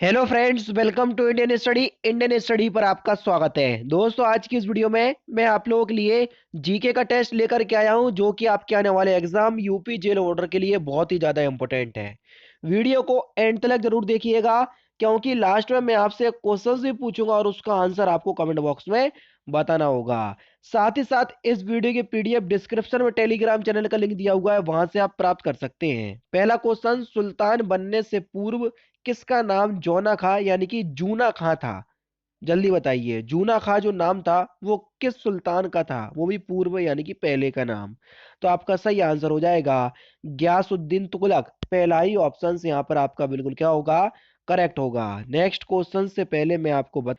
Hello friends, welcome to Indian study पर आपका स्वागत है। दोस्तों, आज की इस वीडियो में मैं आप लोगों के लिए जीके का टेस्ट लेकर के आया हूं, जो कि आपके आने वाले एग्जाम यूपी जेल ऑर्डर के लिए बहुत ही ज़्यादा इंपॉर्टेंट है। वीडियो को एंड तक जरूर देखिएगा, क्योंकि लास्ट में मैं आपसे क्वेश्चंस भी पूछूंगा और उसका आंसर आपको कमेंट बॉक्स में बताना होगा। साथ ही साथ इस वीडियो की पीडीएफ डिस्क्रिप्शन में टेलीग्राम चैनल का लिंक दिया हुआ है, वहां से आप प्राप्त कर सकते हैं। पहला क्वेश्चन, सुल्तान बनने से पूर्व किसका नाम जौना खां यानी कि जूना खां था? जल्दी बताइए, जूना खां जो नाम था वो किस सुल्तान का था, वो भी पूर्व यानी कि पहले का नाम। तो आपका सही आंसर हो जाएगा गयासुद्दीन तुगलक। पहला ही ऑप्शन यहाँ पर आपका बिल्कुल क्या होगा, करेक्ट होगा। नेक्स्ट क्वेश्चन से पहले मैं आपको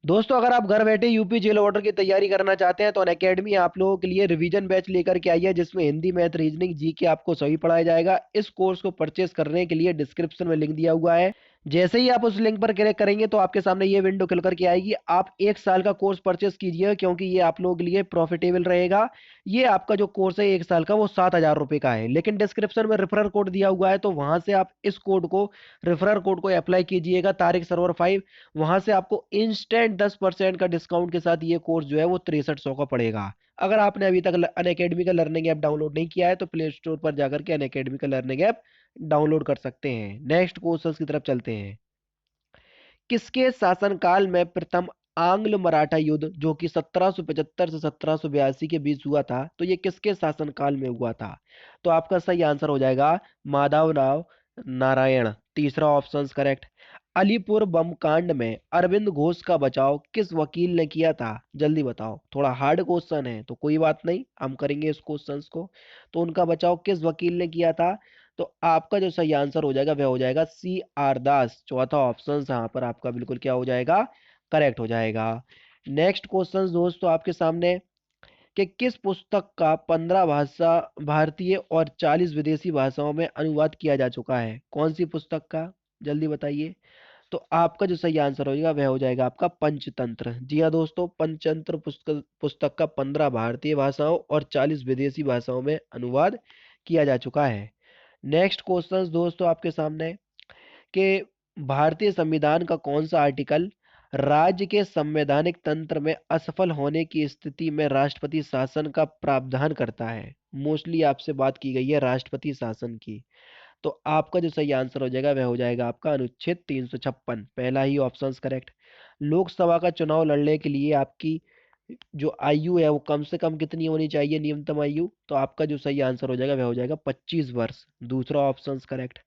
दोस्तों, अगर आप घर बैठे यूपी जेल ऑर्डर की तैयारी करना चाहते हैं तो अनअकैडमी आप लोगों के लिए रिवीजन बैच लेकर के आई है, जिसमें हिंदी, मैथ, रीजनिंग, जीके आपको सभी पढ़ाया जाएगा। इस कोर्स को परचेस करने के लिए डिस्क्रिप्शन में लिंक दिया हुआ है। जैसे ही आप उस लिंक पर क्लिक करेंगे तो आपके सामने ये विंडो खुल करके आएगी। आप 1 साल का कोर्स परचेस कीजिए, क्योंकि ये आप लोगों के लिए प्रॉफिटेबल रहेगा। ये आपका जो कोर्स है 1 साल का, वो 7,000 रुपये का है, लेकिन डिस्क्रिप्शन में रेफरल कोड दिया हुआ है, तो वहां से आप इस कोड को, रेफरल कोड को अप्लाई कीजिएगा, तारिक सरवर 5। वहां से आपको इंस्टेंट 10% का डिस्काउंट के साथ ये कोर्स जो है वो 6300 का पड़ेगा। अगर आपने अभी तक अनअकैडमी का लर्निंग ऐप डाउनलोड नहीं किया है तो प्ले स्टोर पर जाकर के अनअकैडमी का लर्निंग ऐप डाउनलोड कर सकते हैं। नेक्स्ट क्वेश्चन की तरफ चलते हैं। किसके शासनकाल में प्रथम आंग्ल मराठा युद्ध, जो कि 1775 से 1782 के बीच हुआ था, तो ये किसके शासनकाल में हुआ था? तो आपका सही आंसर हो जाएगा माधवराव नारायण। तीसरा ऑप्शन करेक्ट। अलीपुर बम कांड में अरविंद घोष का बचाव किस वकील ने किया था? जल्दी बताओ, थोड़ा हार्ड क्वेश्चन है तो कोई बात नहीं, हम करेंगे इस क्वेश्चंस को। तो उनका बचाव किस वकील ने किया था? तो आपका जो सही आंसर हो जाएगा वह हो जाएगा C R दास। चौथा ऑप्शन यहाँ पर आपका बिल्कुल क्या हो जाएगा, करेक्ट हो जाएगा। नेक्स्ट क्वेश्चन दोस्तों आपके सामने, कि किस पुस्तक का 15 भाषा भारतीय और 40 विदेशी भाषाओं में अनुवाद किया जा चुका है? कौन सी पुस्तक का? जल्दी बताइए। तो आपका जो सही आंसर हो जाएगा वह हो जाएगा आपका पंचतंत्र। जी हाँ दोस्तों, पंचतंत्र पुस्तक पुस्तक का 15 भारतीय भाषाओं और 40 विदेशी भाषाओं में अनुवाद किया जा चुका है। नेक्स्ट क्वेश्चन दोस्तों आपके सामने, कि भारतीय संविधान का कौन सा आर्टिकल राज्य के संवैधानिक तंत्र में असफल होने की स्थिति में राष्ट्रपति शासन का प्रावधान करता है? मोस्टली आपसे बात की गई है राष्ट्रपति शासन की। तो आपका जो सही आंसर हो जाएगा वह हो जाएगा आपका अनुच्छेद 356। पहला ही ऑप्शन करेक्ट। लोकसभा का चुनाव लड़ने के लिए आपकी जो आयु है वो कम से कम कितनी होनी चाहिए, न्यूनतम आयु? तो आपका जो सही आंसर हो जाएगा वह हो जाएगा 25 वर्ष। दूसरा ऑप्शन करेक्ट।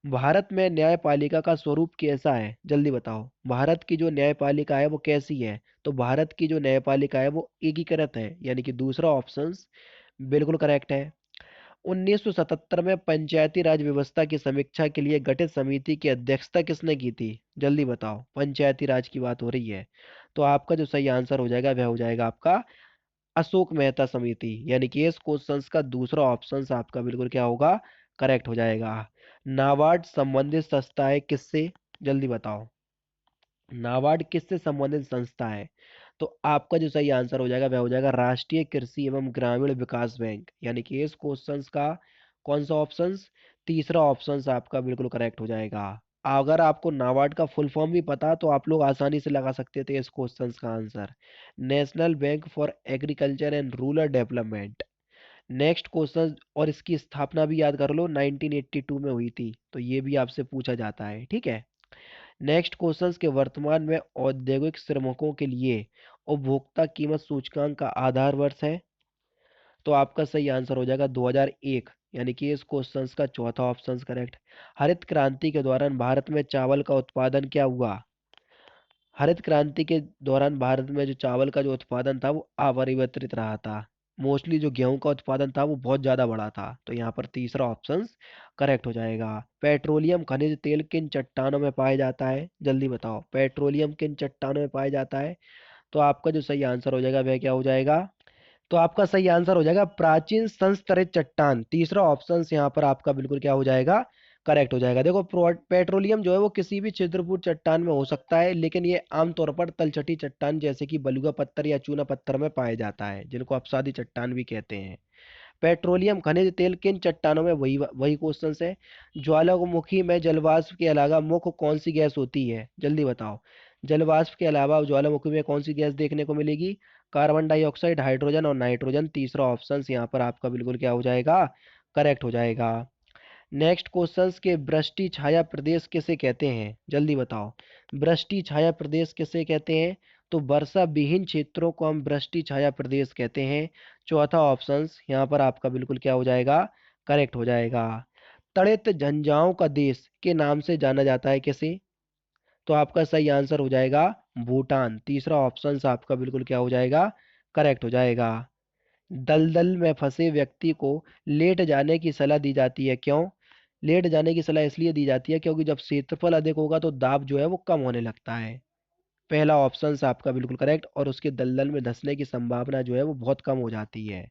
भारत में न्यायपालिका का स्वरूप कैसा है? जल्दी बताओ, भारत की जो न्यायपालिका है वो कैसी है? तो भारत की जो न्यायपालिका है वो एकीकृत है, यानी कि दूसरा ऑप्शन बिल्कुल करेक्ट है। 1977 में पंचायती राज व्यवस्था की समीक्षा के लिए गठित समिति की अध्यक्षता किसने की थी? जल्दी बताओ, पंचायती राज की बात हो रही है। तो आपका जो सही आंसर हो जाएगा वह हो जाएगा आपका अशोक मेहता समिति, यानी कि इस क्वेश्चन का दूसरा ऑप्शन आपका बिल्कुल क्या होगा, करेक्ट हो जाएगा। नाबार्ड संबंधित संस्था है किससे? जल्दी बताओ, नाबार्ड किससे संबंधित संस्था है? तो आपका जो सही आंसर हो जाएगा वह हो जाएगा राष्ट्रीय कृषि एवं ग्रामीण विकास बैंक, यानी कि इस क्वेश्चन का कौन सा ऑप्शन, तीसरा ऑप्शन आपका बिल्कुल करेक्ट हो जाएगा। अगर आपको नाबार्ड का फुल फॉर्म भी पता तो आप लोग आसानी से लगा सकते थे इस क्वेश्चन का answer, national bank for agriculture and rural development. Next question, और इसकी स्थापना भी याद कर लो, 1982 में हुई थी, तो ये भी आपसे पूछा जाता है, ठीक है। नेक्स्ट क्वेश्चन, के वर्तमान में औद्योगिक श्रमिकों के लिए उपभोक्ता कीमत सूचकांक का आधार वर्ष है? तो आपका सही आंसर हो जाएगा 2001, यानी कि इस क्वेश्चन का चौथा ऑप्शन करेक्ट। हरित क्रांति के दौरान भारत में चावल का उत्पादन क्या हुआ? हरित क्रांति के दौरान भारत में जो चावल का जो उत्पादन था वो अपरिवर्तित रहा था। मोस्टली जो गेहूं का उत्पादन था वो बहुत ज़्यादा बढ़ा था, तो यहाँ पर तीसरा ऑप्शन करेक्ट हो जाएगा। पेट्रोलियम खनिज तेल किन चट्टानों में पाया जाता है? जल्दी बताओ, पेट्रोलियम किन चट्टानों में पाया जाता है? तो आपका जो सही आंसर हो जाएगा वह क्या हो जाएगा? तो आपका सही आंसर हो जाएगा प्राचीन संस्तरित चट्टान। तीसरा ऑप्शन यहाँ पर आपका बिल्कुल क्या हो जाएगा, करेक्ट हो जाएगा। देखो, पेट्रोलियम जो है वो किसी भी छिद्रपूर्ण चट्टान में हो सकता है, लेकिन ये आमतौर पर तलछटी चट्टान जैसे कि बलुआ पत्थर या चूना पत्थर में पाया जाता है, जिनको अपसादी चट्टान भी कहते हैं। पेट्रोलियम खनिज तेल किन चट्टानों में, वही वही क्वेश्चन है। ज्वालामुखी में जलवाष्प के अलावा मुख्य कौन सी गैस होती है, जल्दी बताओ। जलवाष्प के अलावा ज्वालामुखी में कौन सी गैस देखने को मिलेगी? कार्बन डाइऑक्साइड, हाइड्रोजन और नाइट्रोजन। तीसरा ऑप्शन यहाँ पर आपका बिल्कुल क्या हो जाएगा, करेक्ट हो जाएगा। नेक्स्ट क्वेश्चंस के वृष्टि छाया प्रदेश किसे कहते हैं, जल्दी बताओ। वृष्टि छाया प्रदेश किसे कहते हैं? तो वर्षा विहीन क्षेत्रों को हम वृष्टि छाया प्रदेश कहते हैं। चौथा ऑप्शंस यहाँ पर आपका बिल्कुल क्या हो जाएगा, करेक्ट हो जाएगा। तड़ित झंझाओं का देश के नाम से जाना जाता है किसे? तो आपका सही आंसर हो जाएगा भूटान। तीसरा ऑप्शन आपका बिल्कुल क्या हो जाएगा, करेक्ट हो जाएगा। दलदल में फंसे व्यक्ति को लेट जाने की सलाह दी जाती है, क्यों? लेट जाने की सलाह इसलिए दी जाती है क्योंकि जब क्षेत्रफल अधिक होगा तो दाब जो है वो कम होने लगता है। पहला ऑप्शन आपका बिल्कुल करेक्ट, और उसके दलदल में धंसने की संभावना जो है वो बहुत कम हो जाती है।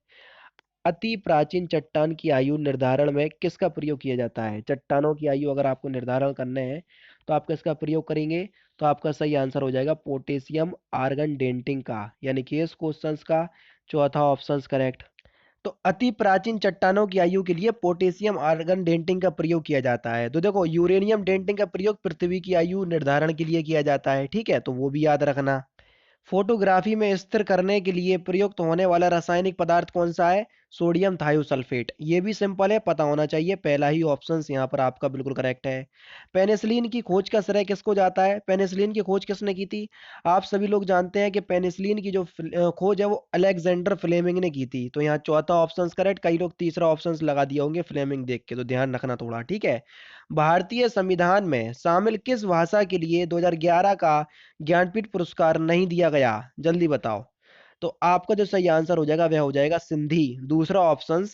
अति प्राचीन चट्टान की आयु निर्धारण में किसका प्रयोग किया जाता है? चट्टानों की आयु अगर आपको निर्धारण करने हैं तो आप किसका प्रयोग करेंगे? तो आपका सही आंसर हो जाएगा पोटेशियम आर्गन डेंटिंग का, यानी कि इस क्वेश्चन का चौथा ऑप्शन करेक्ट। तो अति प्राचीन चट्टानों की आयु के लिए पोटेशियम आर्गन डेंटिंग का प्रयोग किया जाता है। तो देखो, यूरेनियम डेंटिंग का प्रयोग पृथ्वी की आयु निर्धारण के लिए किया जाता है, ठीक है, तो वो भी याद रखना। फोटोग्राफी में स्थिर करने के लिए प्रयुक्त होने वाला रासायनिक पदार्थ कौन सा है? Sodium thiosulphate. ये भी सिंपल है, पता होना चाहिए, पहला ही ऑप्शन यहाँ पर आपका बिल्कुल करेक्ट है। पेनिसिलिन की खोज का श्रेय किसको जाता है? पेनिसिलिन की खोज किसने की थी? आप सभी लोग जानते हैं कि पेनिसिलिन की जो खोज है वो अलेक्जेंडर फ्लेमिंग ने की थी। तो यहाँ चौथा ऑप्शन करेक्ट, कई लोग तीसरा ऑप्शन लगा दिए होंगे फ्लेमिंग देख के, तो ध्यान रखना थोड़ा, ठीक है। भारतीय संविधान में शामिल किस भाषा के लिए 2011 का ज्ञानपीठ पुरस्कार नहीं दिया गया, जल्दी बताओ। तो आपका जो सही आंसर हो जाएगा वह हो जाएगा सिंधी। दूसरा ऑप्शन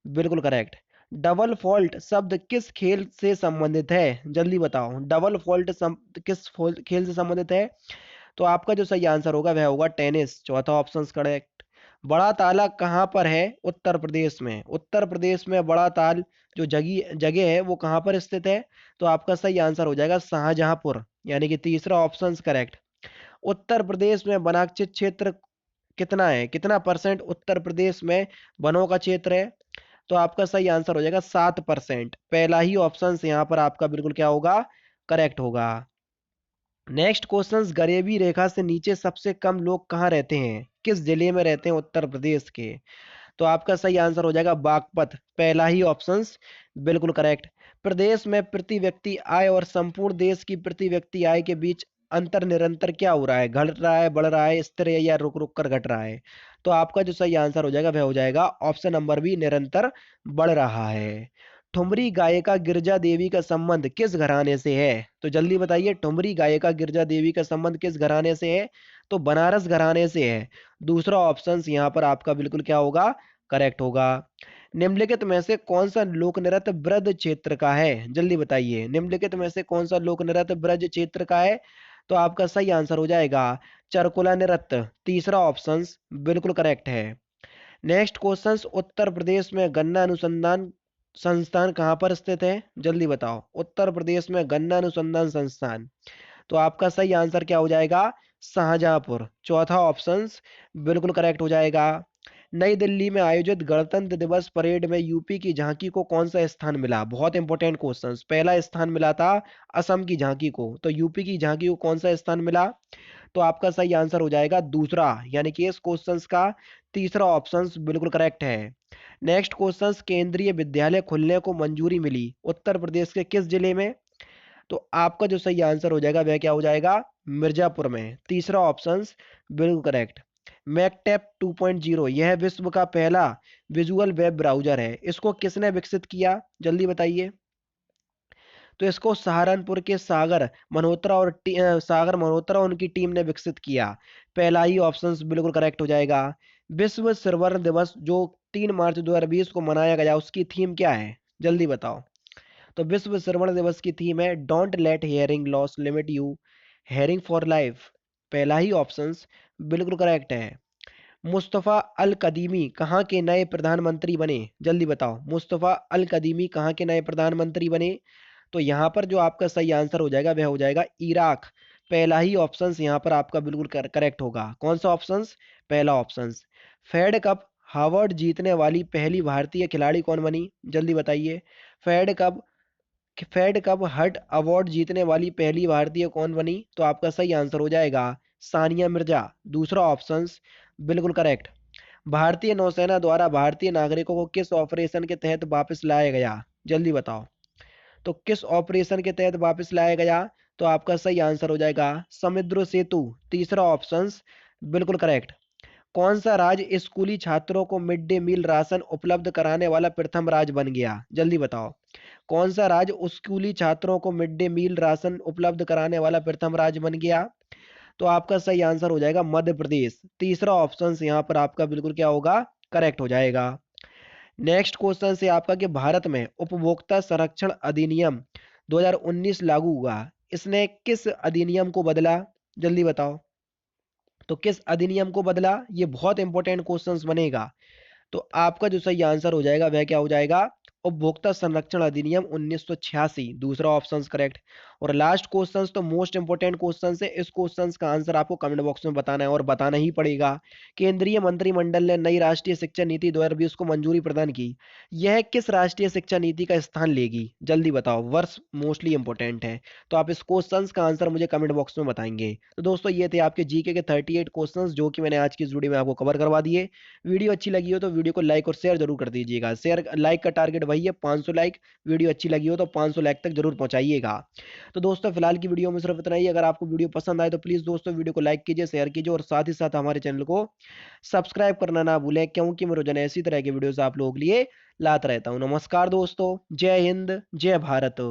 बिल्कुल करेक्ट। डबल फॉल्ट शब्द किस खेल से संबंधित है, जल्दी बताओ। डबल फॉल्ट खेल से संबंधित है? तो आपका जो सही आंसर होगा वह होगा टेनिस। चौथा ऑप्शन करेक्ट। बड़ा ताला कहाँ पर है? उत्तर प्रदेश में। उत्तर प्रदेश में बड़ा ताल जो जगह जगह है वो कहाँ पर स्थित है? तो आपका सही आंसर हो जाएगा शाहजहांपुर, यानी कि तीसरा ऑप्शन करेक्ट। उत्तर प्रदेश में वनाक्षित क्षेत्र कितना है, कितना परसेंट उत्तर प्रदेश में वनों का क्षेत्र है? तो आपका सही आंसर हो जाएगा 7%। पहला ही ऑप्शन यहाँ पर आपका बिल्कुल क्या होगा, करेक्ट होगा। नेक्स्ट क्वेश्चन, गरीबी रेखा से नीचे सबसे कम लोग कहाँ रहते हैं, किस जिले में रहते हैं उत्तर प्रदेश के? तो आपका सही आंसर हो जाएगा बागपत। पहला ही ऑप्शन बिल्कुल करेक्ट। प्रदेश में प्रति व्यक्ति आय और संपूर्ण देश की प्रति व्यक्ति आय के बीच अंतर निरंतर क्या हो रहा है, घट रहा है, बढ़ रहा है, स्थिर है या रुक रुक कर घट रहा है? तो आपका जो सही आंसर हो जाएगा वह हो जाएगा ऑप्शन नंबर बी, निरंतर बढ़ रहा है। ठुमरी गायिका गिरजा देवी का संबंध किस घराने से है? तो जल्दी बताइए, ठुमरी गायिका गिरजा देवी का संबंध किस घराने से है? तो बनारस घराने से है। दूसरा ऑप्शन यहाँ पर आपका बिल्कुल क्या होगा, करेक्ट होगा। निम्नलिखित में से कौन सा लोक नृत्य ब्रज क्षेत्र का है, जल्दी बताइए। निम्नलिखित में से कौन सा लोक नृत्य ब्रज क्षेत्र का है? तो आपका सही आंसर हो जाएगा चरकुला नृत्य। तीसरा ऑप्शन बिल्कुल करेक्ट है। नेक्स्ट क्वेश्चन, उत्तर प्रदेश में गन्ना अनुसंधान संस्थान कहाँ पर स्थित है, जल्दी बताओ। उत्तर प्रदेश में गन्ना अनुसंधान संस्थान, तो आपका सही आंसर क्या हो जाएगा, शाहजहांपुर। चौथा ऑप्शन बिल्कुल करेक्ट हो जाएगा। नई दिल्ली में आयोजित गणतंत्र दिवस परेड में यूपी की झांकी को कौन सा स्थान मिला? बहुत इंपॉर्टेंट क्वेश्चन। पहला स्थान मिला था असम की झांकी को, तो यूपी की झांकी को कौन सा स्थान मिला? तो आपका सही आंसर हो जाएगा दूसरा, यानी कि इस क्वेश्चन का तीसरा ऑप्शन बिल्कुल करेक्ट है। नेक्स्ट क्वेश्चन, केंद्रीय विद्यालय खुलने को मंजूरी मिली उत्तर प्रदेश के किस जिले में? तो आपका जो सही आंसर हो जाएगा वह क्या हो जाएगा, मिर्जापुर में। तीसरा ऑप्शन बिल्कुल करेक्ट। मैकटेप 2.0 यह विश्व का पहला विजुअल वेब ब्राउजर है, इसको किसने विकसित किया, जल्दी बताइए। तो इसको सहारनपुर के सागर मल्होत्रा उनकी टीम ने विकसित किया। पहला ही ऑप्शन बिल्कुल करेक्ट हो जाएगा। विश्व सर्वर दिवस जो 3 मार्च 2020 को मनाया गया उसकी थीम क्या है, जल्दी बताओ। तो विश्व श्रवण दिवस की थीम है don't let hearing loss limit you, hearing for life. पहला ही ऑप्शन बिल्कुल करेक्ट है। मुस्तफ़ा अल कदीमी कहाँ के नए प्रधानमंत्री बने, जल्दी बताओ। मुस्तफ़ा अल कदीमी कहाँ के नए प्रधानमंत्री बने? तो यहाँ पर जो आपका सही आंसर हो जाएगा वह हो जाएगा इराक। पहला ही ऑप्शन यहाँ पर आपका बिल्कुल करेक्ट होगा। कौन सा ऑप्शन? पहला ऑप्शन। फेड कप हार्वर्ड जीतने वाली पहली भारतीय खिलाड़ी कौन बनी? जल्दी बताइए। Fed cup Fed cup heart award जीतने वाली पहली भारतीय कौन बनी? तो आपका सही आंसर हो जाएगा सानिया मिर्जा। दूसरा ऑप्शंस बिल्कुल करेक्ट। भारतीय नौसेना द्वारा भारतीय नागरिकों को किस ऑपरेशन के तहत वापस लाया गया? जल्दी बताओ। तो किस ऑपरेशन के तहत वापस लाया गया? तो आपका सही आंसर हो जाएगा समुद्र सेतु। तीसरा ऑप्शंस बिल्कुल करेक्ट। कौन सा राज्य स्कूली छात्रों को मिड डे मील राशन उपलब्ध कराने वाला प्रथम राज्य बन गया? जल्दी बताओ। कौन सा राज्य स्कूली छात्रों को मिड डे मील राशन उपलब्ध कराने वाला प्रथम राज्य बन गया? तो आपका सही आंसर हो जाएगा मध्य प्रदेश। तीसरा ऑप्शन यहाँ पर आपका बिल्कुल क्या होगा? करेक्ट हो जाएगा। नेक्स्ट क्वेश्चन से आपका कि भारत में उपभोक्ता संरक्षण अधिनियम 2019 लागू हुआ, इसने किस अधिनियम को बदला? जल्दी बताओ। तो किस अधिनियम को बदला? ये बहुत इंपॉर्टेंट क्वेश्चंस बनेगा। तो आपका जो सही आंसर हो जाएगा वह क्या हो जाएगा? उपभोक्ता संरक्षण अधिनियम 1986। दूसरा ऑप्शन करेक्ट। और लास्ट क्वेश्चन तो मोस्ट इंपोर्टेंट क्वेश्चन है, इस क्वेश्चन का आंसर आपको कमेंट बॉक्स में बताना है और बताना ही पड़ेगा। केंद्रीय मंत्रिमंडल ने नई राष्ट्रीय शिक्षा नीति 2020 को मंजूरी प्रदान की, यह किस राष्ट्रीय शिक्षा नीति का स्थान लेगी? जल्दी बताओ, वर्ष मोस्टली इंपॉर्टेंट है। तो आप इस क्वेश्चन का आंसर मुझे कमेंट बॉक्स में बताएंगे। तो दोस्तों ये थे आपके जीके के 38 क्वेश्चंस जो कि मैंने आज की इस वीडियो में आपको कवर करवा दिए। वीडियो अच्छी लगी हो तो वीडियो को लाइक और शेयर जरूर कर दीजिएगा। शेयर लाइक का टारगेट वही है 500 लाइक। वीडियो अच्छी लगी हो तो 500 लाइक तक जरूर पहुंचाइएगा। तो दोस्तों फिलहाल की वीडियो में सिर्फ इतना ही। अगर आपको वीडियो पसंद आए तो प्लीज दोस्तों वीडियो को लाइक कीजिए, शेयर कीजिए और साथ ही साथ हमारे चैनल को सब्सक्राइब करना ना भूलें, क्योंकि मैं रोजाना इसी तरह के वीडियोस आप लोगों के लिए लाता रहता हूं। नमस्कार दोस्तों, जय हिंद, जय भारत।